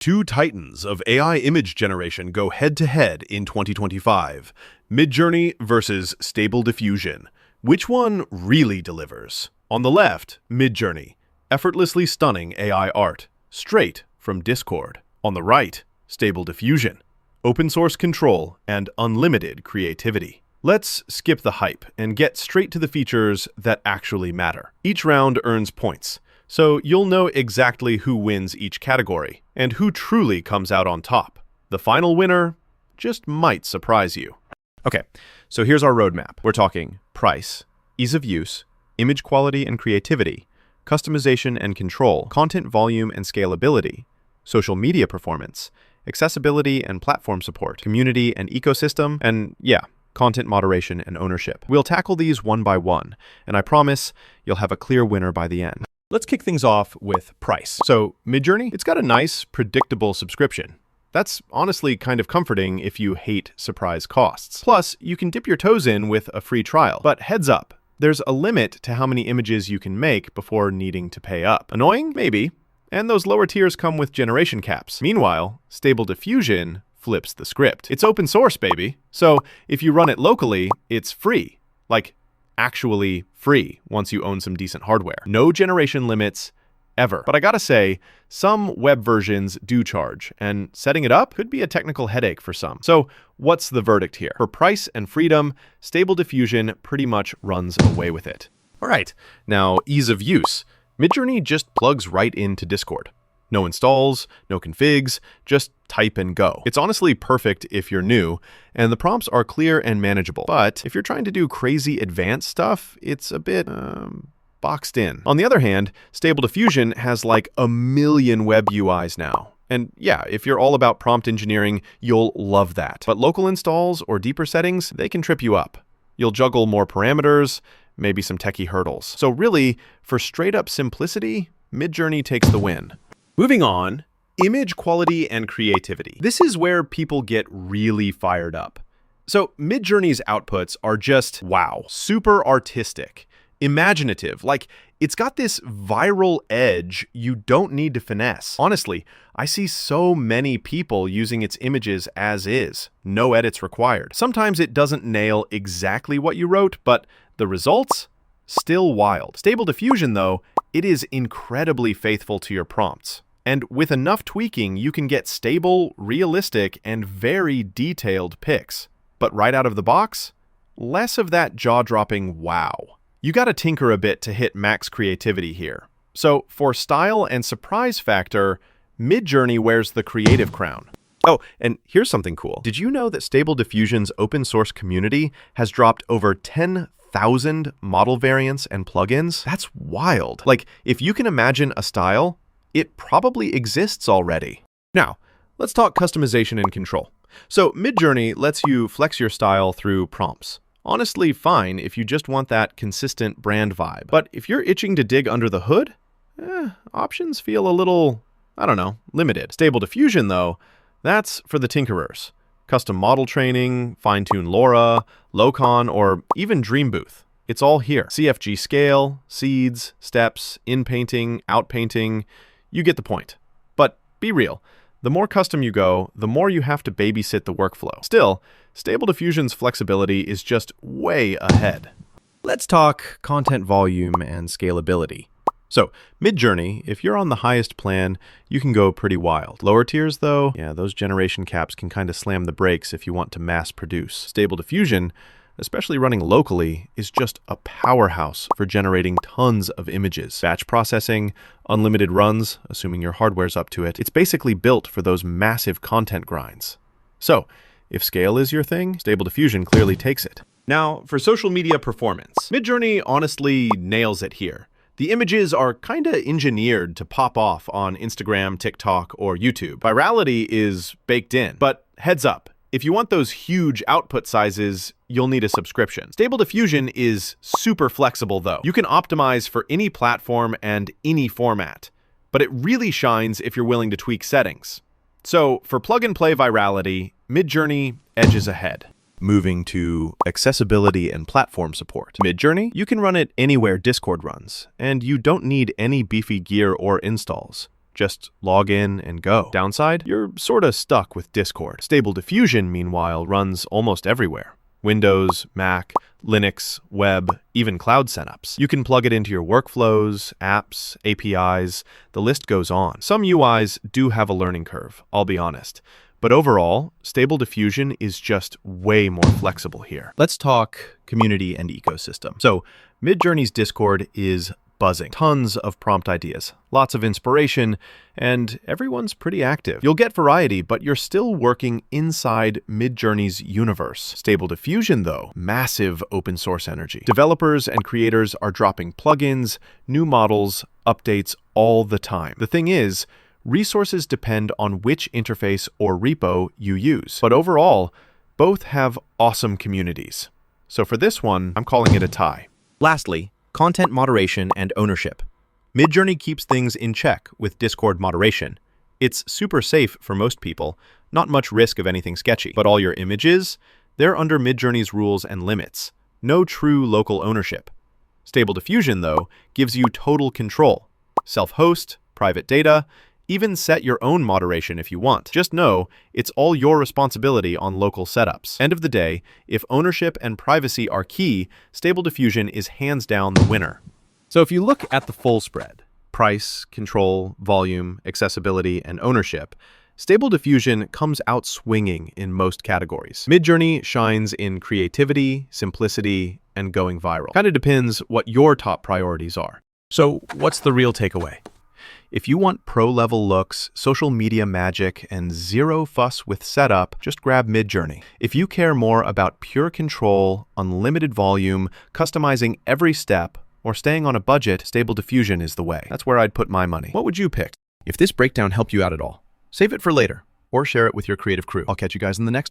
Two titans of AI image generation go head-to-head in 2025. MidJourney versus Stable Diffusion. Which one really delivers? On the left, MidJourney, effortlessly stunning AI art, straight from Discord. On the right, Stable Diffusion, open source control and unlimited creativity. Let's skip the hype and get straight to the features that actually matter. Each round earns points, so you'll know exactly who wins each category and who truly comes out on top. The final winner just might surprise you. Okay, so here's our roadmap. We're talking price, ease of use, image quality and creativity, customization and control, content volume and scalability, social media performance, accessibility and platform support, community and ecosystem, and content moderation and ownership. We'll tackle these one by one, and I promise you'll have a clear winner by the end. Let's kick things off with price. So MidJourney, it's got a nice, predictable subscription. That's honestly kind of comforting if you hate surprise costs. Plus, you can dip your toes in with a free trial. But heads up, there's a limit to how many images you can make before needing to pay up. Annoying? Maybe. And those lower tiers come with generation caps. Meanwhile, Stable Diffusion flips the script. It's open source, baby. So if you run it locally, it's free. Like, actually free once you own some decent hardware. No generation limits, ever. But I gotta say, some web versions do charge, and setting it up could be a technical headache for some. So what's the verdict here? For price and freedom, Stable Diffusion pretty much runs away with it. All right, now ease of use. MidJourney just plugs right into Discord. No installs, no configs, just type and go. It's honestly perfect if you're new, and the prompts are clear and manageable. But if you're trying to do crazy advanced stuff, it's a bit, boxed in. On the other hand, Stable Diffusion has like a million web UIs now. And yeah, if you're all about prompt engineering, you'll love that. But local installs or deeper settings, they can trip you up. You'll juggle more parameters, maybe some techie hurdles. So really, for straight up simplicity, MidJourney takes the win. Moving on, image quality and creativity. This is where people get really fired up. So MidJourney's outputs are just, wow, super artistic, imaginative. Like, it's got this viral edge you don't need to finesse. Honestly, I see so many people using its images as is, no edits required. Sometimes it doesn't nail exactly what you wrote, but the results? Still wild. Stable Diffusion, though, it is incredibly faithful to your prompts. And with enough tweaking, you can get stable, realistic, and very detailed pics. But right out of the box, less of that jaw-dropping wow. You gotta tinker a bit to hit max creativity here. So for style and surprise factor, MidJourney wears the creative crown. Oh, and here's something cool. Did you know that Stable Diffusion's open source community has dropped over 10,000 model variants and plugins? That's wild. Like, if you can imagine a style, it probably exists already. Now, let's talk customization and control. So MidJourney lets you flex your style through prompts. Honestly, fine if you just want that consistent brand vibe. But if you're itching to dig under the hood, options feel a little, limited. Stable Diffusion, though, that's for the tinkerers. Custom model training, fine-tune LoRa, Locon, or even Dream Booth. It's all here. CFG scale, seeds, steps, in-painting, out-painting. You get the point. But be real, the more custom you go, the more you have to babysit the workflow. Still, Stable Diffusion's flexibility is just way ahead. Let's talk content volume and scalability. So, MidJourney, if you're on the highest plan, you can go pretty wild. Lower tiers, though, those generation caps can kind of slam the brakes if you want to mass produce. Stable Diffusion, especially running locally, is just a powerhouse for generating tons of images. Batch processing, unlimited runs, assuming your hardware's up to it. It's basically built for those massive content grinds. So, if scale is your thing, Stable Diffusion clearly takes it. Now, for social media performance, MidJourney honestly nails it here. The images are kinda engineered to pop off on Instagram, TikTok, or YouTube. Virality is baked in, but heads up, if you want those huge output sizes, you'll need a subscription. Stable Diffusion is super flexible though. You can optimize for any platform and any format, but it really shines if you're willing to tweak settings. So for plug-and-play virality, MidJourney edges ahead. Moving to accessibility and platform support. MidJourney, you can run it anywhere Discord runs, and you don't need any beefy gear or installs. Just log in and go. Downside? You're sorta stuck with Discord. Stable Diffusion, meanwhile, runs almost everywhere. Windows, Mac, Linux, web, even cloud setups. You can plug it into your workflows, apps, APIs, the list goes on. Some UIs do have a learning curve, I'll be honest. But overall, Stable Diffusion is just way more flexible here. Let's talk community and ecosystem. So, MidJourney's Discord is buzzing. Tons of prompt ideas, lots of inspiration, and everyone's pretty active. You'll get variety, but you're still working inside MidJourney's universe. Stable Diffusion, though, massive open source energy. Developers and creators are dropping plugins, new models, updates all the time. The thing is, resources depend on which interface or repo you use. But overall, both have awesome communities. So for this one, I'm calling it a tie. Lastly, content moderation and ownership. MidJourney keeps things in check with Discord moderation. It's super safe for most people, not much risk of anything sketchy. But all your images, they're under MidJourney's rules and limits. No true local ownership. Stable Diffusion, though, gives you total control. Self-host, private data, even set your own moderation if you want. Just know, it's all your responsibility on local setups. End of the day, if ownership and privacy are key, Stable Diffusion is hands down the winner. So if you look at the full spread, price, control, volume, accessibility, and ownership, Stable Diffusion comes out swinging in most categories. MidJourney shines in creativity, simplicity, and going viral. Kind of depends what your top priorities are. So what's the real takeaway? If you want pro-level looks, social media magic, and zero fuss with setup, just grab MidJourney. If you care more about pure control, unlimited volume, customizing every step, or staying on a budget, Stable Diffusion is the way. That's where I'd put my money. What would you pick? If this breakdown helped you out at all, save it for later, or share it with your creative crew. I'll catch you guys in the next one.